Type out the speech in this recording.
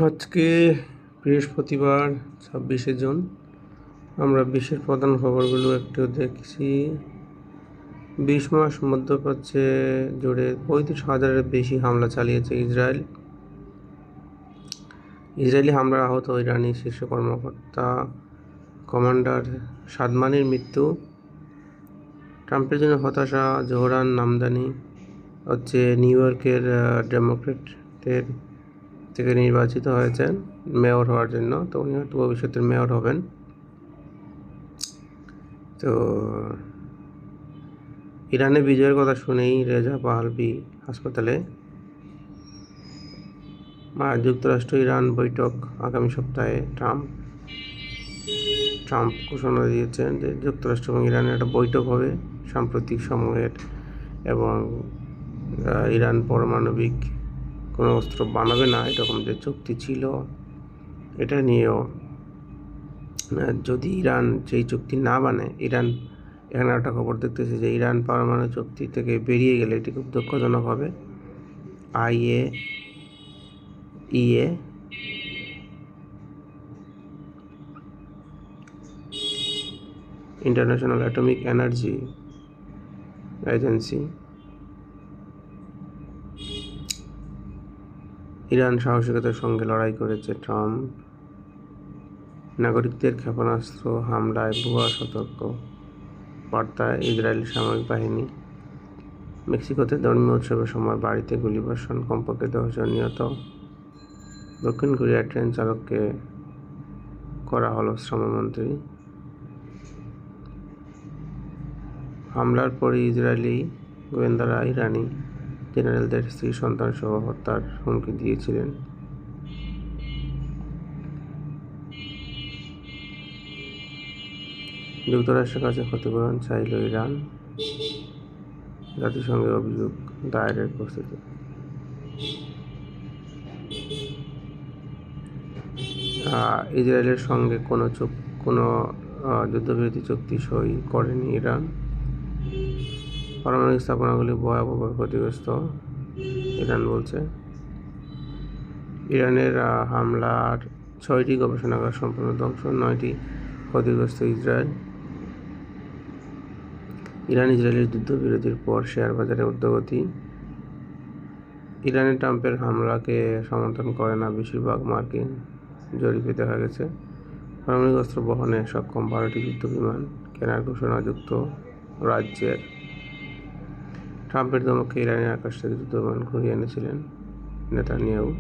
আজকে বৃহস্পতিবার 26শে জুন। আমরা বিশ্বের প্রধান খবরগুলো একটু দেখছি। 20 মাস মধ্যপ্রাচ্যে জুড়ে 35,000-এর বেশি হামলা চালিয়েছে ইসরায়েল। ইসরায়েলি হামলায় আহত ইরানি শীর্ষ কর্মকর্তা কমান্ডার সাদমানির মৃত্যু। ট্রাম্পের জন্য হতাশা, জোহরান নামদানি হচ্ছে নিউ ইয়র্কের ডেমোক্রেটের থেকে নির্বাচিত হয়েছেন মেয়র হওয়ার জন্য। তো উনি হয়তো ভবিষ্যতের মেয়র হবেন। তো ইরানে বিজয়ের কথা শুনেই রেজা পাহলভি হাসপাতালে। যুক্তরাষ্ট্র ইরান বৈঠক আগামী সপ্তাহে। ট্রাম্প ঘোষণা দিয়েছেন যে যুক্তরাষ্ট্র এবং ইরানের একটা বৈঠক হবে সাম্প্রতিক সময়ের, এবং ইরান পারমাণবিক কোনো অস্ত্র বানাবে না এরকম যে চুক্তি ছিল, এটা নিয়েও যদি ইরান সেই চুক্তি না বানায়, ইরান এখানে একটা খবর দেখতেছে যে ইরান পারমাণবিক চুক্তি থেকে বেরিয়ে গেলে এটি খুব দুঃখজনক হবে। IAEA international atomic energy agency Iran সাহসিকতার সঙ্গে লড়াই করেছে। ট্রাম্প নাগরিকদের ক্ষেপণাস্ত্র হামলায় ভুয়া সতর্ক বার্তায় ইসরায়েলি সামরিক বাহিনী। মেক্সিকোতে ধর্মীয় উৎসবের সময় বাড়িতে গুলিবর্ষণ, কমপক্ষে 10 জন নিহত। দক্ষিণ কোরিয়ার ট্রেন চালককে করা হলো শ্রমমন্ত্রী। হামলার পরই ইসরায়েলি গোয়েন্দারা ইরানি জেনারেলদের স্ত্রী সন্তান সহ হত্যার হুমকি দিয়েছিলেন। যুক্তরাষ্ট্রের কাছে ক্ষতিপূরণ চাইল ইরান। জাতিসংঘে অভিযোগ দায়েরের প্রস্তুতি। ইসরায়েলের সঙ্গে কোনো যুদ্ধবিরতি চুক্তি সই করেনি ইরান। পারমাণবিক স্থাপনাগুলি ভয়াবহভাবে ক্ষতিগ্রস্ত, ইরান বলছে। ইরানের হামলার 6টি গবেষণাগার সম্পূর্ণ ধ্বংস, 9টি ক্ষতিগ্রস্ত ইসরায়েল। ইসরায়েলের যুদ্ধবিরতির পর শেয়ার বাজারে ঊর্ধ্বগতি। ইরানে ট্রাম্পের হামলাকে সমর্থন করে না বেশিরভাগ মার্কিন জরিপে দেখা গেছে। পারমাণবিক অস্ত্র বহনে সক্ষম 12টি যুদ্ধবিমান কেনার ঘোষণা যুক্তরাজ্যের। ট্রাম্পের ধমকে ইরানের আকাশ থেকে যুদ্ধবিমান ঘুরিয়ে এনেছিলেন নেতানিয়াহু।